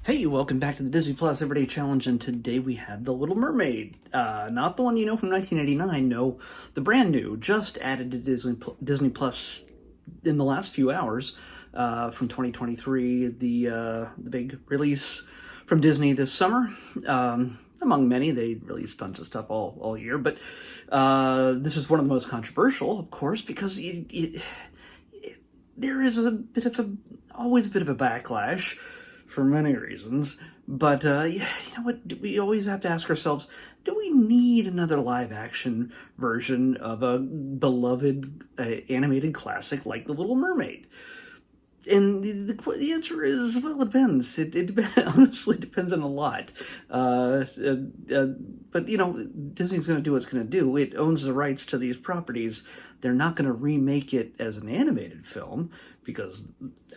Hey, welcome back to the Disney Plus Everyday Challenge, and today we have The Little Mermaid. Not the one you know from 1989, no, the brand new, just added to Disney Plus in the last few hours from 2023, the big release from Disney this summer. Among many, they released tons of stuff all year, but this is one of the most controversial, of course, because there is always a bit of a backlash for many reasons, but you know what? We always have to ask ourselves: do we need another live-action version of a beloved animated classic like The Little Mermaid? And the answer is, well, it depends. It honestly depends on a lot. But, you know, Disney's going to do what it's going to do. It owns the rights to these properties. They're not going to remake it as an animated film because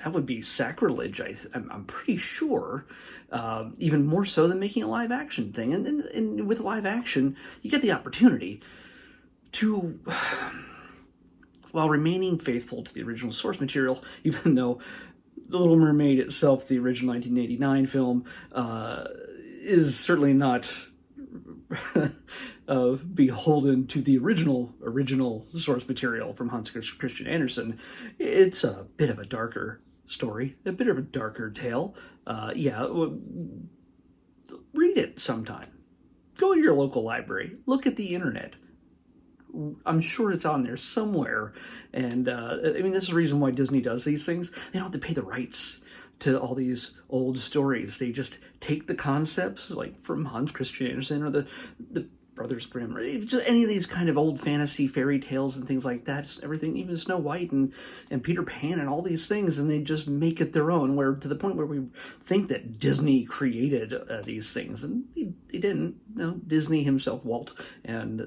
that would be sacrilege, I'm pretty sure, even more so than making a live-action thing. And with live action, you get the opportunity to... while remaining faithful to the original source material, even though The Little Mermaid itself, the original 1989 film, is certainly not beholden to the original source material from Hans Christian Andersen. It's a bit of a darker story, a bit of a darker tale. Read it sometime. Go to your local library. Look at the internet. I'm sure it's on there somewhere. And I mean, this is the reason why Disney does these things. They don't have to pay the rights to all these old stories. They just take the concepts, like from Hans Christian Andersen or the Brothers Grimm, or just any of these kind of old fantasy fairy tales and things like that. Just everything, even Snow White and Peter Pan and all these things, and they just make it their own. Where to the point where we think that Disney created these things, and he didn't. No, Disney himself, Walt, and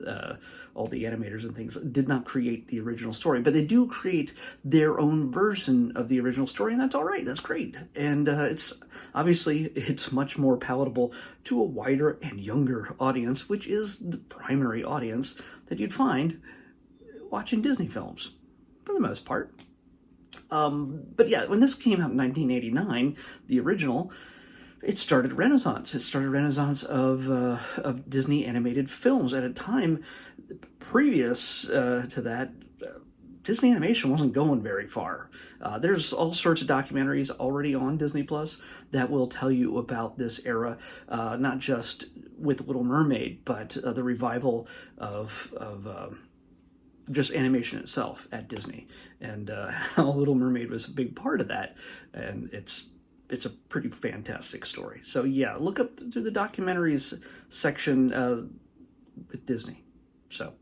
all the animators and things did not create the original story, but they do create their own version of the original story, and that's all right. That's great, and it's much more palatable to a wider and younger audience, which is the primary audience that you'd find watching Disney films, for the most part. But yeah, when this came out in 1989, the original, it started a renaissance. It started a renaissance of Disney animated films at a time previous to that. Disney animation wasn't going very far. There's all sorts of documentaries already on Disney Plus that will tell you about this era, not just with Little Mermaid, but the revival of just animation itself at Disney, and how Little Mermaid was a big part of that. And it's a pretty fantastic story. So yeah, look up through the documentaries section with Disney. So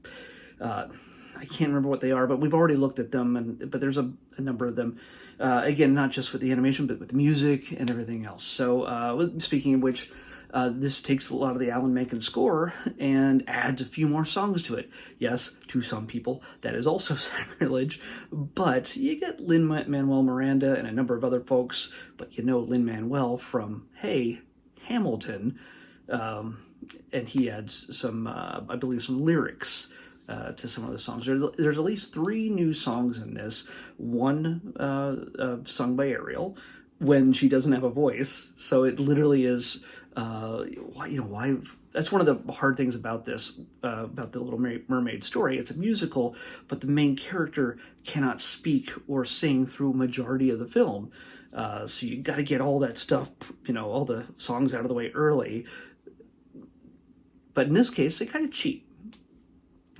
I can't remember what they are, but we've already looked at them, but there's a number of them. Again, not just with the animation, but with the music and everything else. So speaking of which, this takes a lot of the Alan Menken score and adds a few more songs to it. Yes, to some people, that is also sacrilege, but you get Lin-Manuel Miranda and a number of other folks, but you know Lin-Manuel from, hey, Hamilton, and he adds some, I believe, some lyrics to some of the songs. There's at least 3 new songs in this. One sung by Ariel when she doesn't have a voice. So it literally is, why? That's one of the hard things about this, about the Little Mermaid story. It's a musical, but the main character cannot speak or sing through a majority of the film. So you got to get all that stuff, all the songs out of the way early. But in this case, they kind of cheat.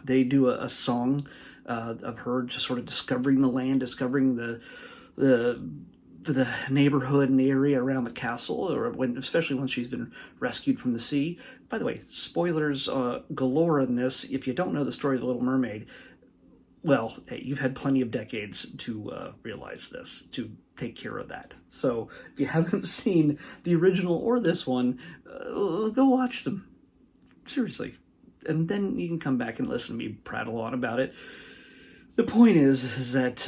They do a song of her just sort of discovering the land, discovering the neighborhood and the area around the castle, or especially when she's been rescued from the sea. By the way, spoilers galore in this. If you don't know the story of The Little Mermaid, well, hey, you've had plenty of decades to realize this, to take care of that. So if you haven't seen the original or this one, go watch them. Seriously. And then you can come back and listen to me prattle on about it. The point is that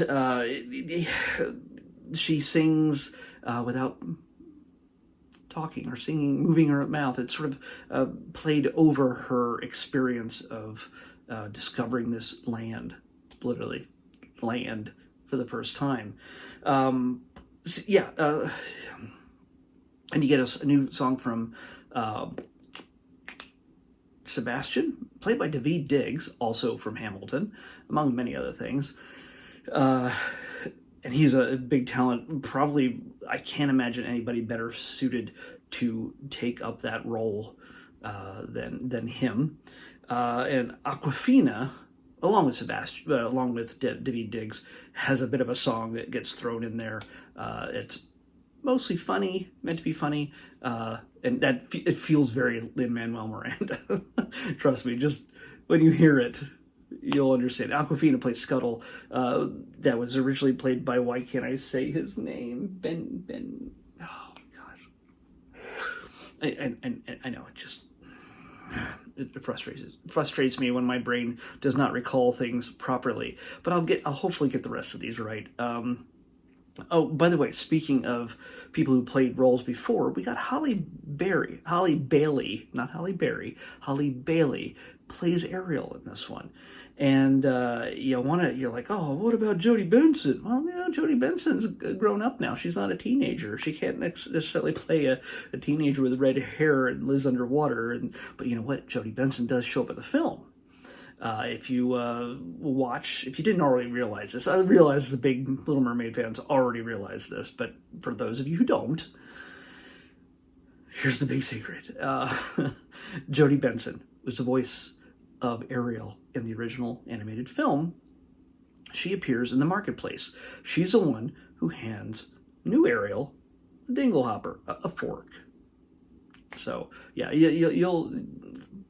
she sings without talking or singing, moving her mouth. It's sort of played over her experience of discovering this land, literally land, for the first time. And you get a new song from Sebastian, played by Daveed Diggs, also from Hamilton, among many other things. And he's a big talent. Probably, I can't imagine anybody better suited to take up that role than him. And Awkwafina, along with Sebastian, along with Daveed Diggs, has a bit of a song that gets thrown in there. It's mostly funny, meant to be funny, and that it feels very Lin-Manuel Miranda. Trust me, just when you hear it, you'll understand. Awkwafina plays Scuttle. That was originally played by, why can't I say his name? Ben. Oh gosh, I know it frustrates me when my brain does not recall things properly. But I'll hopefully get the rest of these right. Oh, by the way, speaking of people who played roles before, we got Holly Bailey plays Ariel in this one. And you're like, oh, what about Jodie Benson? Well, Jodie Benson's grown up now. She's not a teenager. She can't necessarily play a teenager with red hair and lives underwater. But you know what? Jodie Benson does show up in the film. If you watch, if you didn't already realize this, I realize the big Little Mermaid fans already realize this, but for those of you who don't, here's the big secret. Jodie Benson was the voice of Ariel in the original animated film. She appears in the marketplace. She's the one who hands new Ariel a dingle hopper, a fork. So yeah, you'll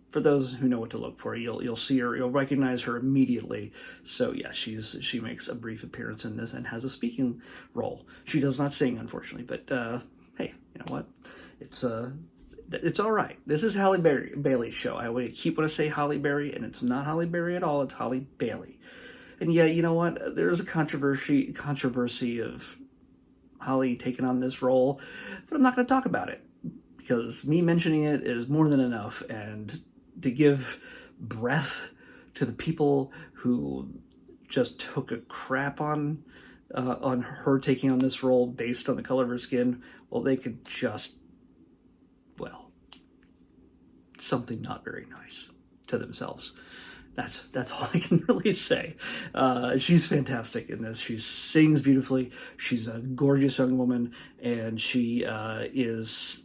for those who know what to look for, you'll see her, you'll recognize her immediately. So yeah, she makes a brief appearance in this and has a speaking role. She does not sing, unfortunately, but hey, you know what? It's all right. This is Halle Bailey's show. I would keep want to say Halle Berry, and it's not Halle Berry at all. It's Halle Bailey. And yeah, you know what? There's a controversy of Halle taking on this role, but I'm not going to talk about it because me mentioning it is more than enough. And to give breath to the people who just took a crap on her taking on this role based on the color of her skin, well, they could just, something not very nice to themselves. That's all I can really say. She's fantastic in this. She sings beautifully. She's a gorgeous young woman, and she is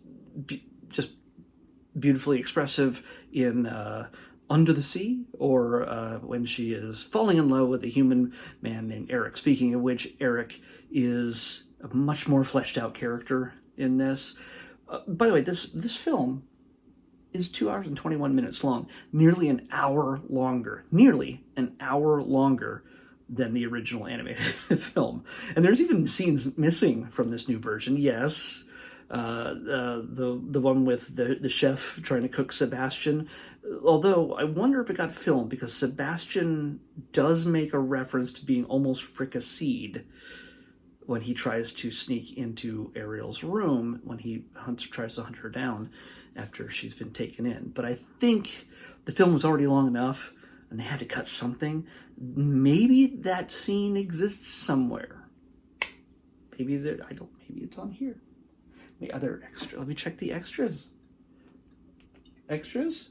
just beautifully expressive in Under the Sea, or when she is falling in love with a human man named Eric. Speaking of which, Eric is a much more fleshed out character in this. By the way, this film is 2 hours and 21 minutes long, nearly an hour longer than the original animated film. And there's even scenes missing from this new version. Yes, the one with the chef trying to cook Sebastian. Although I wonder if it got filmed, because Sebastian does make a reference to being almost fricasseed when he tries to sneak into Ariel's room, when he tries to hunt her down after she's been taken in. But I think the film was already long enough and they had to cut something. Maybe that scene exists somewhere. Maybe it's on here. Maybe other extra. Let me check the extras. Extras?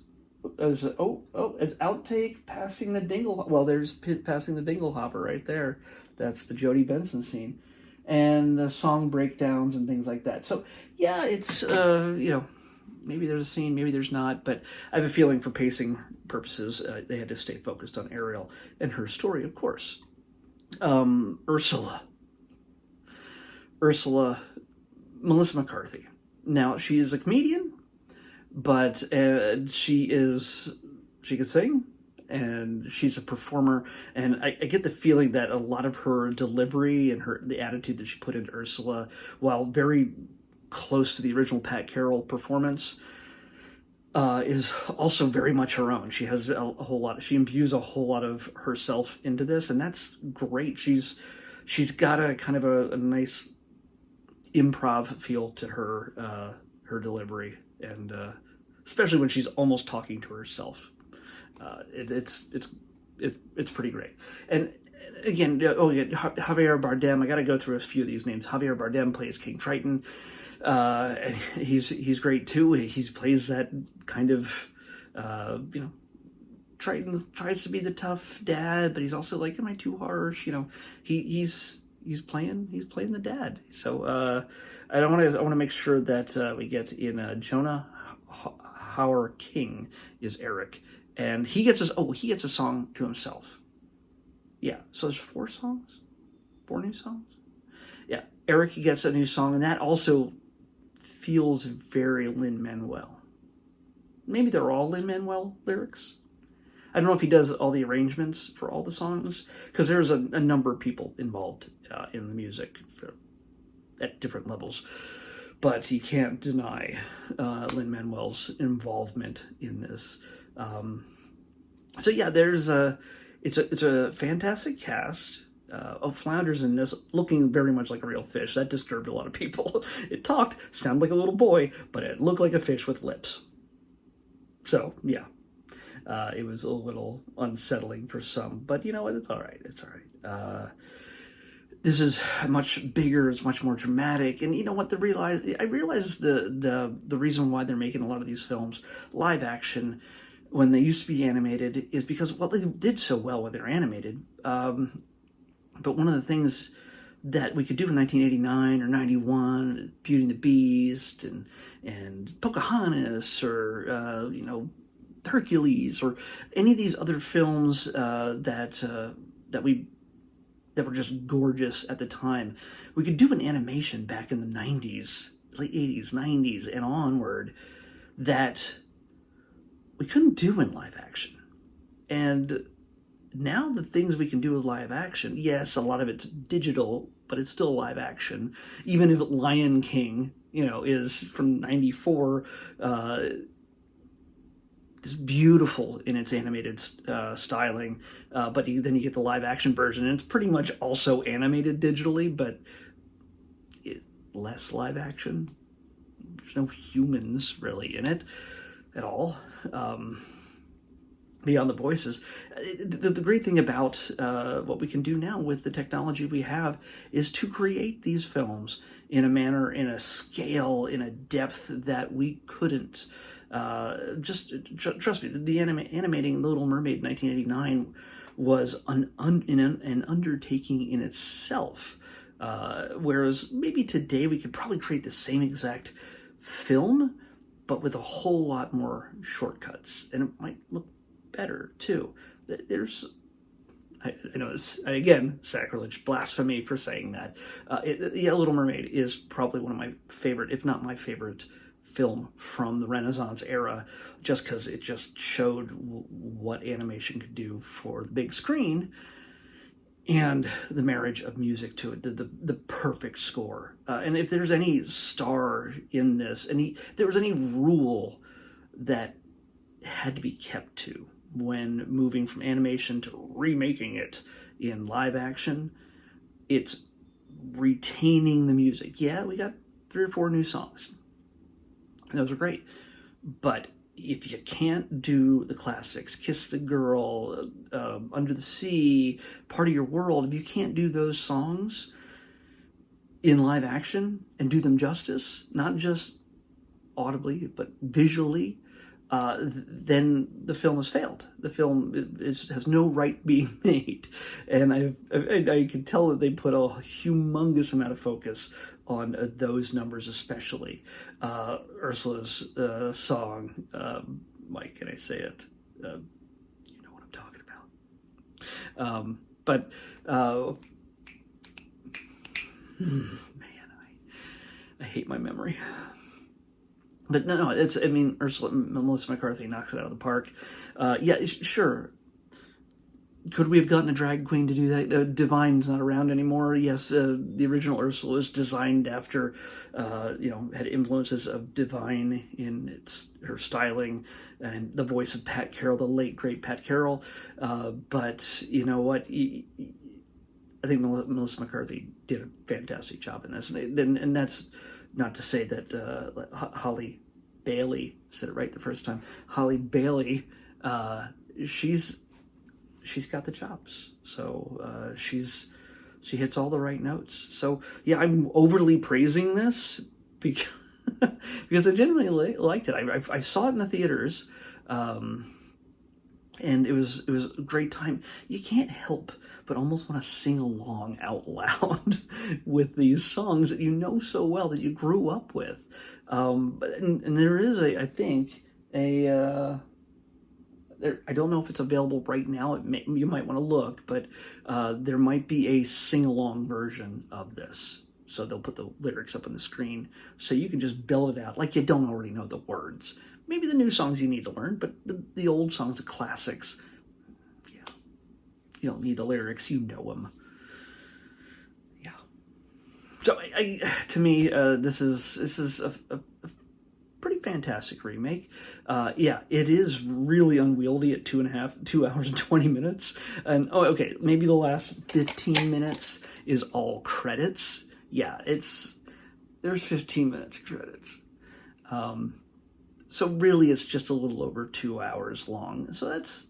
It's outtake passing the dingle. Well, there's passing the dingle hopper right there. That's the Jodie Benson scene. And the song breakdowns and things like that. So yeah, it's maybe there's a scene, maybe there's not, but I have a feeling for pacing purposes, they had to stay focused on Ariel and her story, of course. Ursula, Melissa McCarthy. Now, she is a comedian, but she can sing, and she's a performer, and I get the feeling that a lot of her delivery and the attitude that she put into Ursula, while very close to the original Pat Carroll performance, is also very much her own. She has she imbues a whole lot of herself into this, and that's great. She's got a kind of a nice improv feel to her delivery, and especially when she's almost talking to herself. It's pretty great. And again, Javier Bardem, I got to go through a few of these names. Javier Bardem plays King Triton. And he's great too. He plays that kind of, you know, tries to be the tough dad, but he's also like, am I too harsh? You know, he's playing the dad. So I want to make sure that we get in Jonah Hauer-King is Eric, and he gets a song to himself. Yeah, so there's 4 new songs. Yeah, Eric gets a new song, and that also feels very Lin-Manuel. Maybe they're all Lin-Manuel lyrics. I don't know if he does all the arrangements for all the songs, because there's a number of people involved in the music at different levels. But you can't deny Lin-Manuel's involvement in this. So yeah, it's a fantastic cast of flounders in this, looking very much like a real fish. That disturbed a lot of people. It talked, sounded like a little boy, but it looked like a fish with lips. So yeah. It was a little unsettling for some, but you know what? It's all right. It's all right. This is much bigger. It's much more dramatic. And you know what? I realized the reason why they're making a lot of these films live action when they used to be animated is because, well, they did so well when they're animated. But one of the things that we could do in 1989 or 91, Beauty and the Beast and Pocahontas, or you know, Hercules, or any of these other films that were just gorgeous at the time. We could do an animation back in the 90s, late 80s, 90s, and onward that we couldn't do in live action. And now the things we can do with live action, yes, a lot of it's digital, but it's still live action. Even if Lion King, you know, is from 94, is beautiful in its animated styling, but then you get the live action version, and it's pretty much also animated digitally, but less live action. There's no humans really in it at all, beyond the voices. The great thing about what we can do now with the technology we have is to create these films in a manner, in a scale, in a depth that we couldn't. Trust me, the animating Little Mermaid in 1989 was an undertaking in itself. Whereas maybe today we could probably create the same exact film, but with a whole lot more shortcuts, and it might look better too. I know this, again, sacrilege, blasphemy for saying that. Little Mermaid is probably one of my favorite, if not my favorite, film from the Renaissance era, just because it just showed what animation could do for the big screen, and the marriage of music to it, the perfect score. And if there's any star in this, there was any rule that had to be kept to when moving from animation to remaking it in live action, it's retaining the music. Yeah, we got 3 or 4 new songs. Those are great. But if you can't do the classics, Kiss the Girl, Under the Sea, Part of Your World, if you can't do those songs in live action and do them justice, not just audibly, but visually, then the film has failed. The film has no right being made. And I can tell that they put a humongous amount of focus on those numbers, especially Ursula's song. Mike, can I say it? You know what I'm talking about. Man, I hate my memory. But no, Melissa McCarthy knocks it out of the park. Yeah, sure. Could we have gotten a drag queen to do that? Divine's not around anymore. Yes, the original Ursula was designed after, had influences of Divine in her styling and the voice of Pat Carroll, the late great Pat Carroll. But you know what? I think Melissa McCarthy did a fantastic job in this, and that's not to say that Holly Bailey, said it right the first time. Holly Bailey, she's got the chops. So she hits all the right notes. So yeah, I'm overly praising this because, because I genuinely liked it. I saw it in the theaters, and it was a great time. You can't help but almost want to sing along out loud with these songs that you know so well, that you grew up with. And there is I think I don't know if it's available right now. You might want to look, but there might be a sing-along version of this. So they'll put the lyrics up on the screen so you can just belt it out like you don't already know the words. Maybe the new songs you need to learn, but the old songs, the classics, yeah, you don't need the lyrics, you know them. Yeah. So to me, this is a pretty fantastic remake. Yeah, it is really unwieldy at 2 hours and 20 minutes. And okay, maybe the last 15 minutes is all credits. Yeah, there's 15 minutes of credits. So really it's just a little over 2 hours long. So that's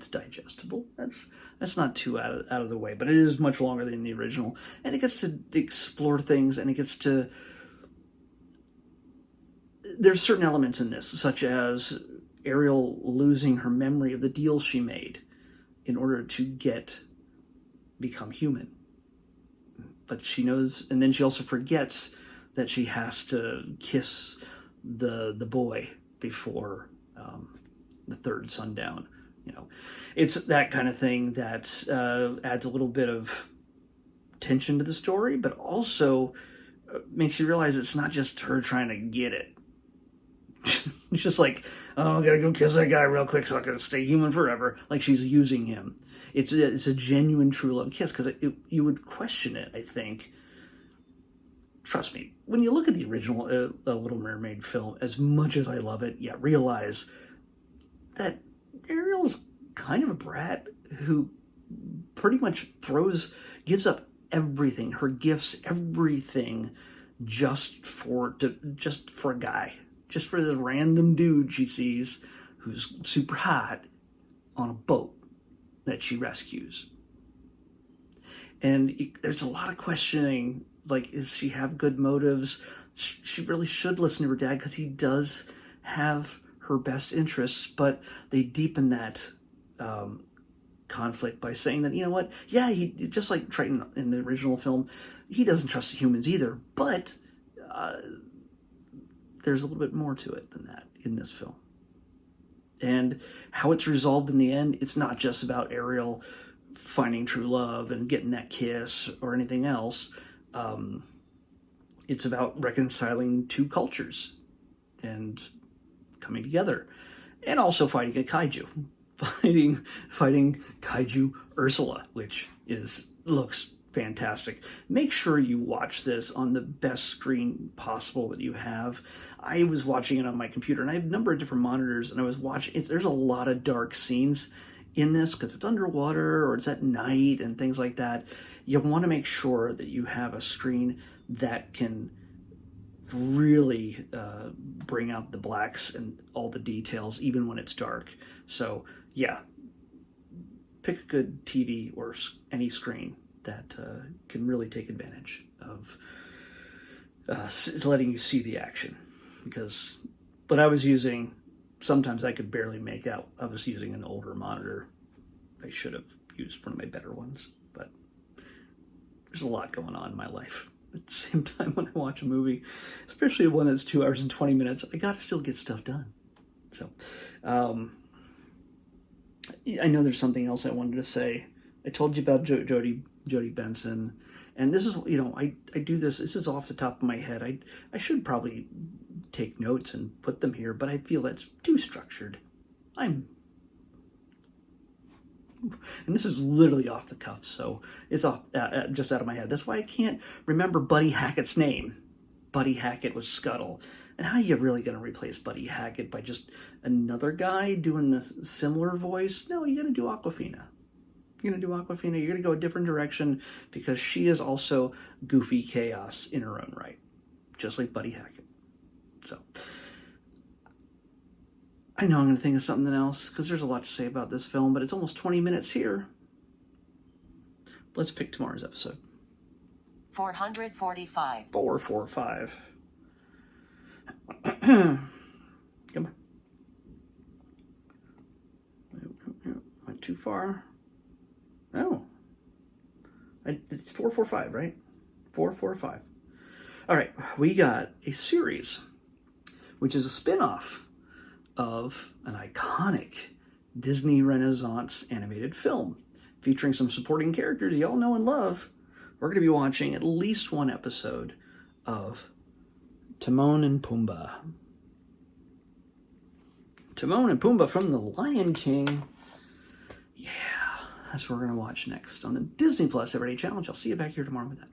digestible. That's not too out of the way, but it is much longer than the original. And it gets to explore things, and it gets to, there's certain elements in this, such as Ariel losing her memory of the deal she made in order to become human. But she knows, and then she also forgets that she has to kiss the boy before the third sundown. It's that kind of thing that adds a little bit of tension to the story, but also makes you realize it's not just her trying to get it. It's just like, oh, I gotta go kiss that guy real quick so I can stay human forever. Like she's using him. It's a genuine true love kiss, because you would question it, I think. Trust me, when you look at the original Little Mermaid film, as much as I love it, realize that Ariel's kind of a brat who pretty much gives up everything, her gifts, everything, just for a guy. Just for this random dude she sees who's super hot on a boat that she rescues. And there's a lot of questioning, like, does she have good motives? She really should listen to her dad because he does have her best interests, but they deepen that conflict by saying that, you know what, yeah, he, just like Triton in the original film, he doesn't trust the humans either, but there's a little bit more to it than that in this film. And how it's resolved in the end, it's not just about Ariel finding true love and getting that kiss or anything else. It's about reconciling two cultures and coming together, and also fighting a kaiju, fighting kaiju Ursula, which looks fantastic. Make sure you watch this on the best screen possible that you have. I was watching it on my computer, and I have a number of different monitors, and I was watching it. There's a lot of dark scenes in this because it's underwater or it's at night and things like that. You want to make sure that you have a screen that can really bring out the blacks and all the details, even when it's dark. So yeah, pick a good TV or any screen that can really take advantage of letting you see the action. Because what I was using, sometimes I could barely make out. I was using an older monitor. I should have used one of my better ones, but there's a lot going on in my life. At the same time, when I watch a movie, especially one that's 2 hours and 20 minutes, I gotta still get stuff done. So, I know there's something else I wanted to say. I told you about Jodie Benson, and this is, I do this is off the top of my head. I should probably take notes and put them here, but I feel that's too structured. And this is literally off the cuff, so it's off just out of my head. That's why I can't remember Buddy Hackett's name. Buddy Hackett was Scuttle. And how are you really going to replace Buddy Hackett by just another guy doing this similar voice? No, you're going to do Awkwafina. You're going to do Awkwafina. You're going to go a different direction because she is also goofy chaos in her own right, just like Buddy Hackett. So, I know I'm going to think of something else because there's a lot to say about this film, but it's almost 20 minutes here. Let's pick tomorrow's episode. 445. 445. Come on. Went too far. Oh. It's 445, right? 445. All right, we got a series, which is a spin-off of an iconic Disney Renaissance animated film featuring some supporting characters you all know and love. We're going to be watching at least one episode of Timon and Pumbaa. Timon and Pumbaa from The Lion King. Yeah, that's what we're going to watch next on the Disney Plus Everyday Challenge. I'll see you back here tomorrow with that.